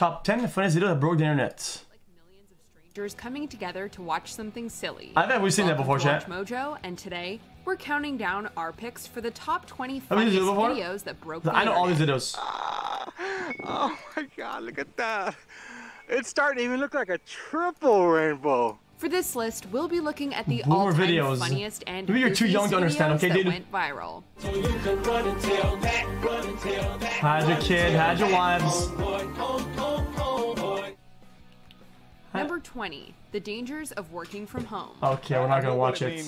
Top 10 funniest video that broke the internet. Like millions of strangers coming together to watch something silly. I bet we've seen that before, chat. WatchMojo, and today we're counting down our picks for the top 20 funniest videos that broke the internet. I know all these videos. Oh my god, look at that. It's starting to even look like a triple rainbow. For this list, we'll be looking at the all-time funniest and maybe you're too young to understand, okay, dude? Went viral. Hide your kid, hide your wives. Number 20, the dangers of working from home. Okay, we're not gonna watch it.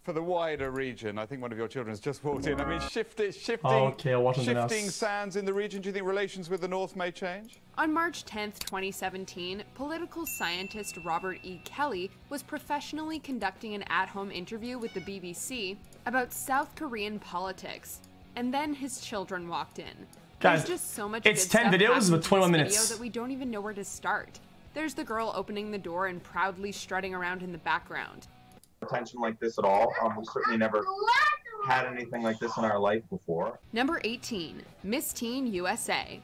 For the wider region, I think one of your children has just walked in. I mean, shifting sands in the region. Do you think relations with the North may change? On March 10th, 2017, political scientist Robert E. Kelly was professionally conducting an at-home interview with the BBC about South Korean politics, and then his children walked in. Guys, there's just so much it's good 10 videos with 21 minutes that we don't even know where to start. There's the girl opening the door and proudly strutting around in the background. Attention like this at all. We certainly never had anything like this in our life before. Number 18, Miss Teen USA.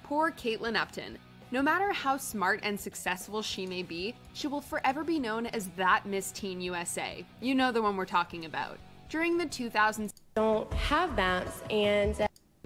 Poor Caitlin Upton. No matter how smart and successful she may be, she will forever be known as that Miss Teen USA. You know the one we're talking about. During the 2000s don't have maps and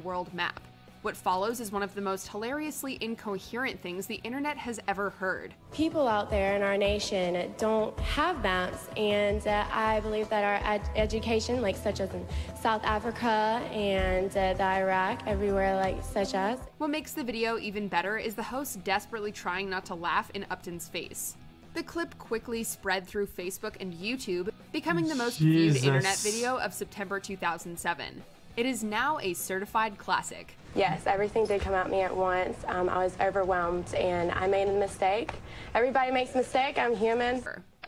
world map. What follows is one of the most hilariously incoherent things the internet has ever heard. People out there in our nation don't have maps, and I believe that our education, like such as in South Africa and the Iraq, everywhere like such as. What makes the video even better is the host desperately trying not to laugh in Upton's face. The clip quickly spread through Facebook and YouTube, becoming the most viewed internet video of September 2007. It is now a certified classic. Yes, everything did come at me at once. I was overwhelmed and I made a mistake. Everybody makes a mistake, I'm human.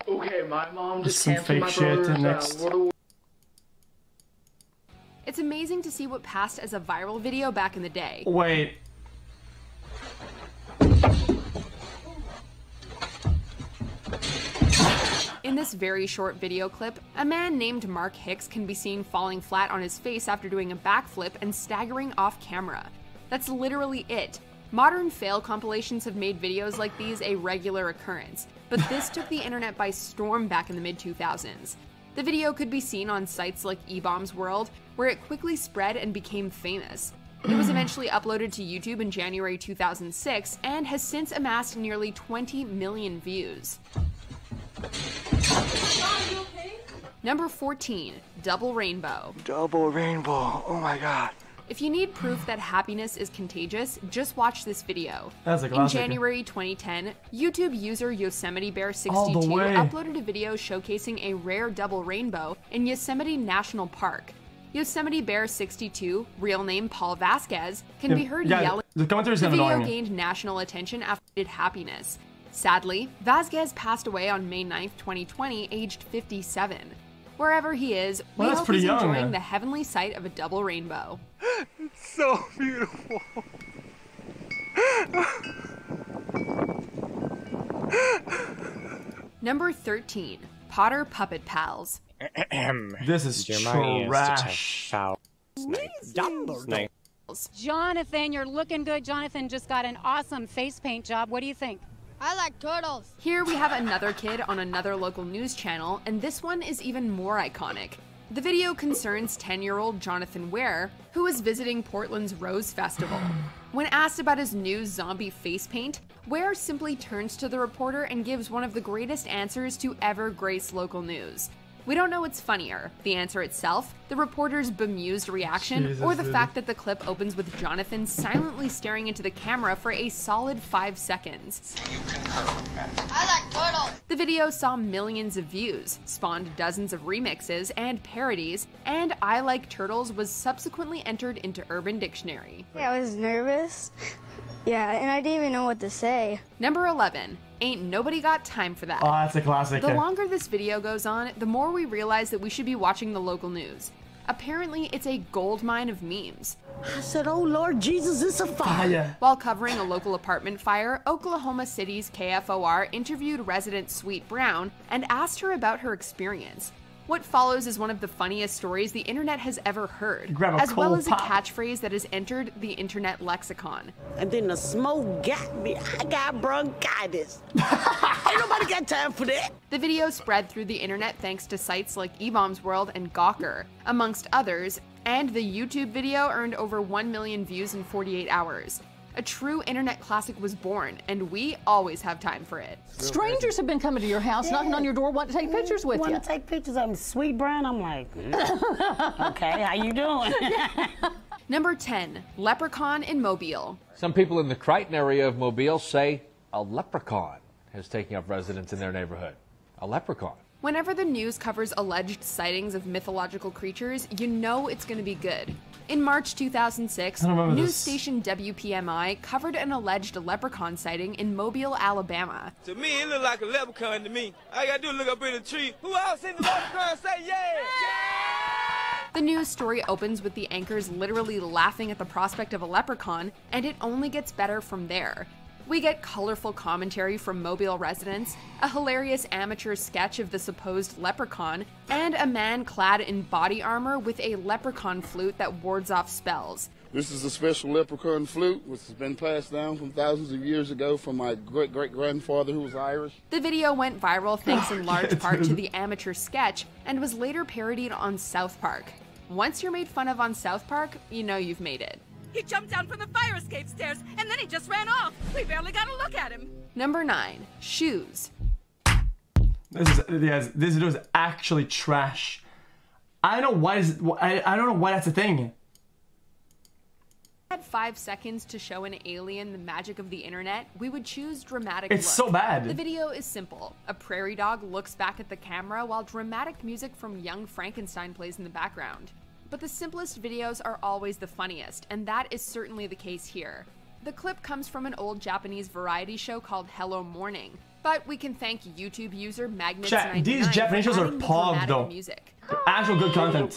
Okay, my mom just some canceled fake my shit next. It's amazing to see what passed as a viral video back in the day. Wait. In this very short video clip, a man named Mark Hicks can be seen falling flat on his face after doing a backflip and staggering off camera. That's literally it. Modern fail compilations have made videos like these a regular occurrence, but this took the internet by storm back in the mid-2000s. The video could be seen on sites like eBaum's World, where it quickly spread and became famous. It was eventually uploaded to YouTube in January 2006 and has since amassed nearly 20 million views. Number 14, Double Rainbow. Double rainbow, oh my god. If you need proof that happiness is contagious, just watch this video. That's a classic. In January 2010, YouTube user Yosemite Bear 62 uploaded a video showcasing a rare double rainbow in Yosemite National Park. Yosemite Bear 62, real name Paul Vasquez, can be heard yelling. The video gained national attention after it did happiness. Sadly, Vasquez passed away on May 9th, 2020, aged 57. Wherever he is, we hope he's enjoying the heavenly sight of a double rainbow. It's so beautiful. Number 13, Potter Puppet Pals. This is trash. Jonathan, you're looking good. Jonathan just got an awesome face paint job. What do you think? I like turtles. Here we have another kid on another local news channel, and this one is even more iconic. The video concerns 10-year-old Jonathan Ware, who is visiting Portland's Rose Festival. When asked about his new zombie face paint, Ware simply turns to the reporter and gives one of the greatest answers to ever grace local news. We don't know what's funnier, the answer itself, the reporter's bemused reaction, or the fact that the clip opens with Jonathan silently staring into the camera for a solid 5 seconds. I like turtles. The video saw millions of views, spawned dozens of remixes and parodies, and I Like Turtles was subsequently entered into Urban Dictionary. Yeah, I was nervous. Yeah, and I didn't even know what to say. Number 11. Ain't nobody got time for that. Oh, that's a classic. The longer this video goes on, the more we realize that we should be watching the local news. Apparently, it's a goldmine of memes. I said, oh Lord Jesus, it's a fire. While covering a local apartment fire, Oklahoma City's KFOR interviewed resident Sweet Brown and asked her about her experience. What follows is one of the funniest stories the internet has ever heard, as well cold as a pop. catchphrase that has entered the internet lexicon. And then the smoke got me. I got bronchitis. Ain't nobody got time for that. The video spread through the internet thanks to sites like eBaum's World and Gawker, amongst others, and the YouTube video earned over 1 million views in 48 hours. A true internet classic was born, and we always have time for it. Strangers have been coming to your house, knocking on your door, wanting to take pictures with you. Want to take pictures of me, sweet Brown? I'm like, okay, how you doing? Number 10, Leprechaun in Mobile. Some people in the Crichton area of Mobile say a leprechaun is taking up residence in their neighborhood. A leprechaun. Whenever the news covers alleged sightings of mythological creatures, you know it's going to be good. In March 2006, news station WPMI covered an alleged leprechaun sighting in Mobile, Alabama. To me, it looked like a leprechaun to me. All you gotta do is look up in the tree. Who else seen the leprechaun? Say yeah! The news story opens with the anchors literally laughing at the prospect of a leprechaun, and it only gets better from there. We get colorful commentary from Mobile residents, a hilarious amateur sketch of the supposed leprechaun, and a man clad in body armor with a leprechaun flute that wards off spells. This is a special leprechaun flute, which has been passed down from thousands of years ago from my great-great-grandfather who was Irish. The video went viral thanks in large part to the amateur sketch and was later parodied on South Park. Once you're made fun of on South Park, you know you've made it. He jumped down from the fire escape stairs, and then he just ran off. We barely got a look at him. Number 9, shoes. This video is actually trash. I don't know why I don't know why that's a thing. Had 5 seconds to show an alien the magic of the internet, we would choose dramatic It's look. so bad. The video is simple. A prairie dog looks back at the camera while dramatic music from Young Frankenstein plays in the background. But the simplest videos are always the funniest, and that is certainly the case here. The clip comes from an old Japanese variety show called Hello Morning, but we can thank YouTube user Magnets99 these Japanese shows are pog though. Music. Actual good content.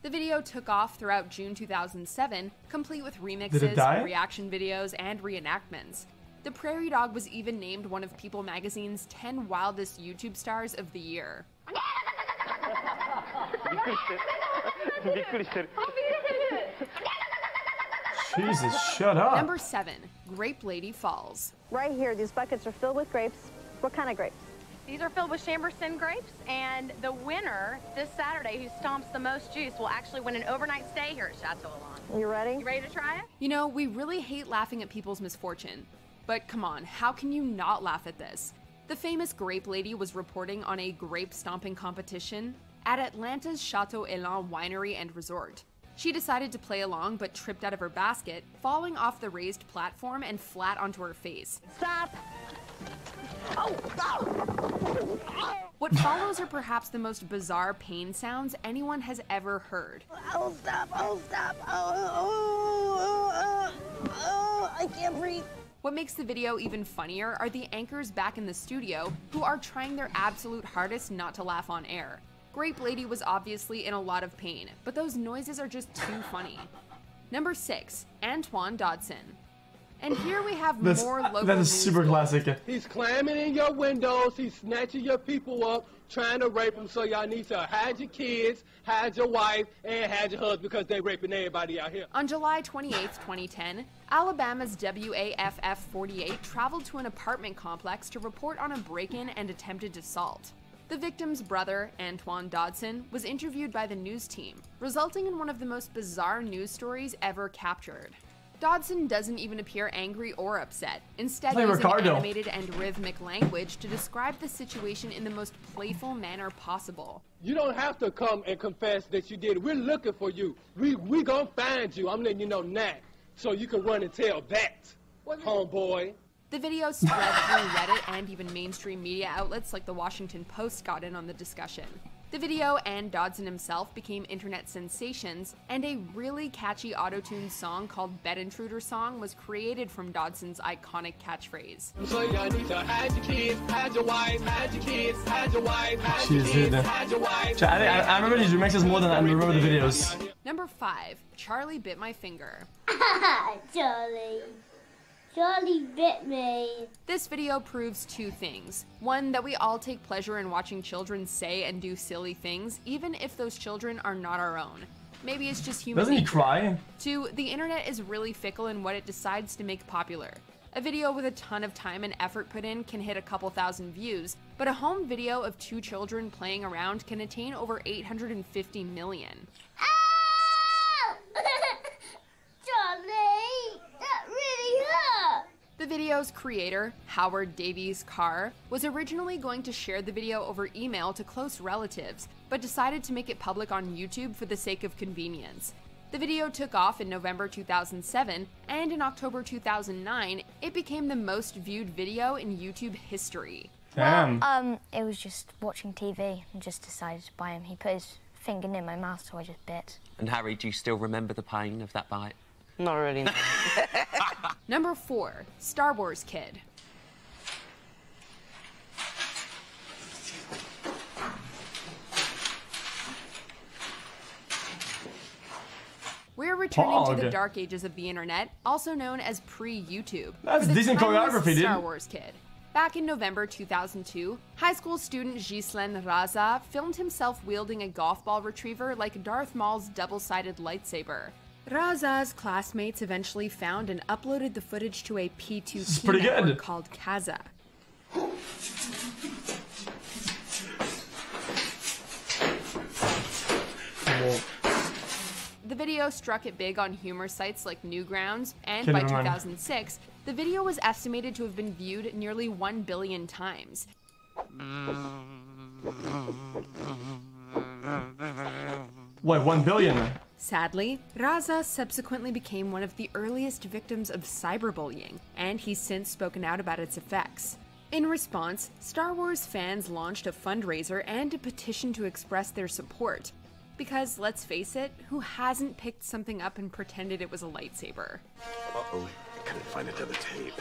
The video took off throughout June 2007, complete with remixes, reaction videos, and reenactments. The Prairie Dog was even named one of People Magazine's 10 wildest YouTube stars of the year. Jesus, shut up. Number 7, Grape Lady Falls. Right here, these buckets are filled with grapes. What kind of grapes? These are filled with Chamberson grapes, and the winner this Saturday who stomps the most juice will actually win an overnight stay here at Chateau Elan. You ready? You ready to try it? You know, we really hate laughing at people's misfortune. But come on, how can you not laugh at this? The famous grape lady was reporting on a grape stomping competition at Atlanta's Chateau Elan Winery and Resort. She decided to play along but tripped out of her basket, falling off the raised platform and flat onto her face. Stop! What follows are perhaps the most bizarre pain sounds anyone has ever heard. Oh, stop! Oh, stop! I can't breathe. What makes the video even funnier are the anchors back in the studio who are trying their absolute hardest not to laugh on air. Grape Lady was obviously in a lot of pain, but those noises are just too funny. Number 6, Antoine Dodson. And here we have more local That is news super classic. He's climbing in your windows, he's snatching your people up, trying to rape them, so y'all need to hide your kids, hide your wife, and hide your husband because they raping everybody out here. On July 28, 2010, Alabama's WAFF-48 traveled to an apartment complex to report on a break-in and attempted assault. The victim's brother, Antoine Dodson, was interviewed by the news team, resulting in one of the most bizarre news stories ever captured. Dodson doesn't even appear angry or upset, instead using animated and rhythmic language to describe the situation in the most playful manner possible. You don't have to come and confess that you did it. We're looking for you. We gonna find you. I'm letting you know now, so you can run and tell that, homeboy. The video spread through Reddit, and even mainstream media outlets like the Washington Post got in on the discussion. The video and Dodson himself became internet sensations, and a really catchy auto-tuned song called Bed Intruder Song was created from Dodson's iconic catchphrase. So y'all need to hide your kids, hide your wife, hide your kids, hide your wife, hide your kids, hide your wife. I remember these remixes more than I remember the videos. Number 5, Charlie Bit My Finger. Charlie. Charlie bit me. This video proves two things. One, that we all take pleasure in watching children say and do silly things, even if those children are not our own. Maybe it's just human Doesn't he nature. cry? Two, the internet is really fickle in what it decides to make popular. A video with a ton of time and effort put in can hit a couple thousand views, but a home video of two children playing around can attain over 850 million. Charlie, that really hurt. The video's creator, Howard Davies Carr, was originally going to share the video over email to close relatives, but decided to make it public on YouTube for the sake of convenience. The video took off in November 2007, and in October 2009, it became the most viewed video in YouTube history. Damn. Well, it was just watching TV and just decided to bite him. He put his finger in my mouth, so I just bit. And Harry, do you still remember the pain of that bite? Not really. Number 4, Star Wars Kid. We're returning to the dark ages of the internet, also known as pre-YouTube. That's decent choreography, dude. Star Wars Kid. Back in November 2002, high school student Ghislaine Raza filmed himself wielding a golf ball retriever like Darth Maul's double-sided lightsaber. Raza's classmates eventually found and uploaded the footage to a P2P network called Kaza. The video struck it big on humor sites like Newgrounds, and by 2006, the video was estimated to have been viewed nearly 1 billion times. Wait, 1 billion? Sadly, Raza subsequently became one of the earliest victims of cyberbullying, and he's since spoken out about its effects. In response, Star Wars fans launched a fundraiser and a petition to express their support. Because, let's face it, who hasn't picked something up and pretended it was a lightsaber? Uh-oh, I couldn't find another tape.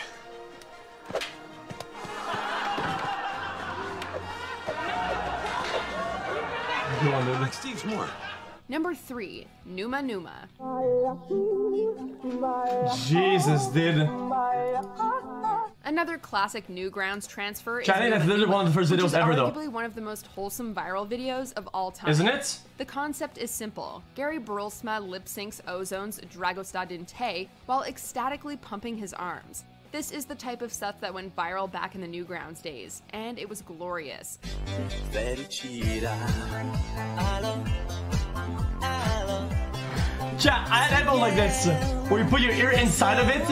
Like Steve's more. Number 3, Numa Numa. Jesus, dude. Another classic Newgrounds transfer is Johnny, that's literally one of the first videos ever, though. Arguably one of the most wholesome viral videos of all time. Isn't it? The concept is simple. Gary Burlsma lip-syncs Ozone's Dragosta Dinte while ecstatically pumping his arms. This is the type of stuff that went viral back in the Newgrounds days, and it was glorious. Yeah, I don't like this. Where you put your ear inside of it,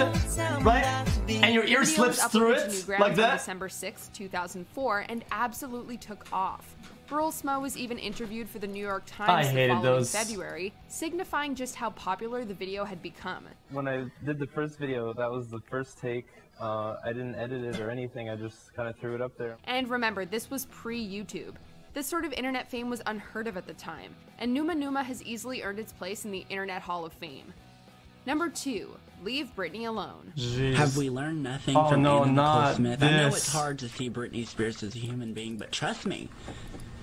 right? And your ear slips through it, like that. On December 6, 2004, and absolutely took off. Burlsma was even interviewed for the New York Times the following February, signifying just how popular the video had become. When I did the first video, that was the first take. I didn't edit it or anything, I just kind of threw it up there. And remember, this was pre-YouTube. This sort of internet fame was unheard of at the time, and Numa Numa has easily earned its place in the Internet Hall of Fame. Number 2, Leave Britney Alone. Jeez. Have we learned nothing from Anna Nicole Smith? I know it's hard to see Britney Spears as a human being, but trust me,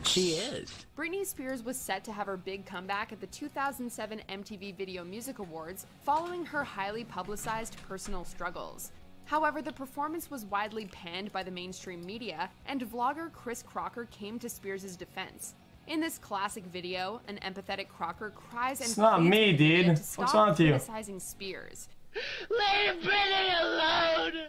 she is. Britney Spears was set to have her big comeback at the 2007 MTV Video Music Awards following her highly publicized personal struggles. However, the performance was widely panned by the mainstream media, and vlogger Chris Crocker came to Spears' defense. In this classic video, an empathetic Crocker cries and it's not me, dude. What's wrong with you? Criticizing Spears. Leave Britney alone!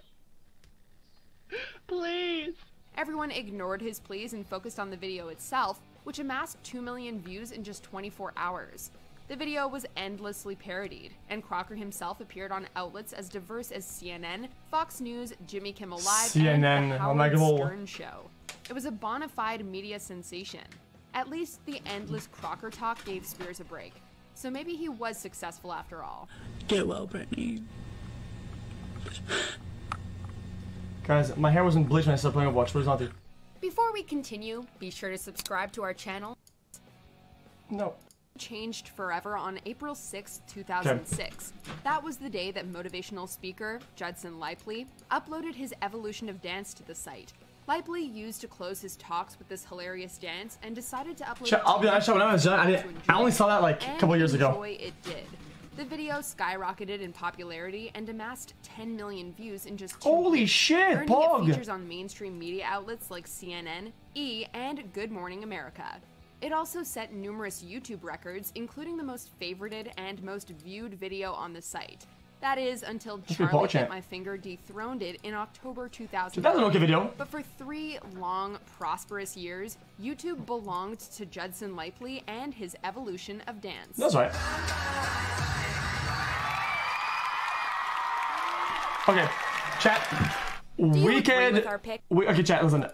Please! Everyone ignored his pleas and focused on the video itself, which amassed 2 million views in just 24 hours. The video was endlessly parodied, and Crocker himself appeared on outlets as diverse as CNN, Fox News, Jimmy Kimmel Live, and the Howard Stern Show. It was a bona fide media sensation. At least the endless Crocker talk gave Spears a break, so maybe he was successful after all. Get well, Britney. Guys, my hair wasn't bleached when I started playing Watch. What is on? Before we continue, be sure to subscribe to our channel. No. Changed forever on April 6, 2006. That was the day that motivational speaker Judson Lipely uploaded his evolution of dance to the site. Lipely used to close his talks with this hilarious dance and decided to upload. I'll be honest, when I was young, I only saw that like a couple years ago. It did. The video skyrocketed in popularity and amassed 10 million views in just 2 Holy weeks, shit, earning Pog! it features on mainstream media outlets like CNN, E!, and Good Morning America. It also set numerous YouTube records, including the most favorited and most viewed video on the site. That is, until Charlie Bit My Finger dethroned it in October 2000. That's an okay video. But for 3 long, prosperous years, YouTube belonged to Judson Lipely and his evolution of dance. That's right. Okay, chat. Okay, chat, listen.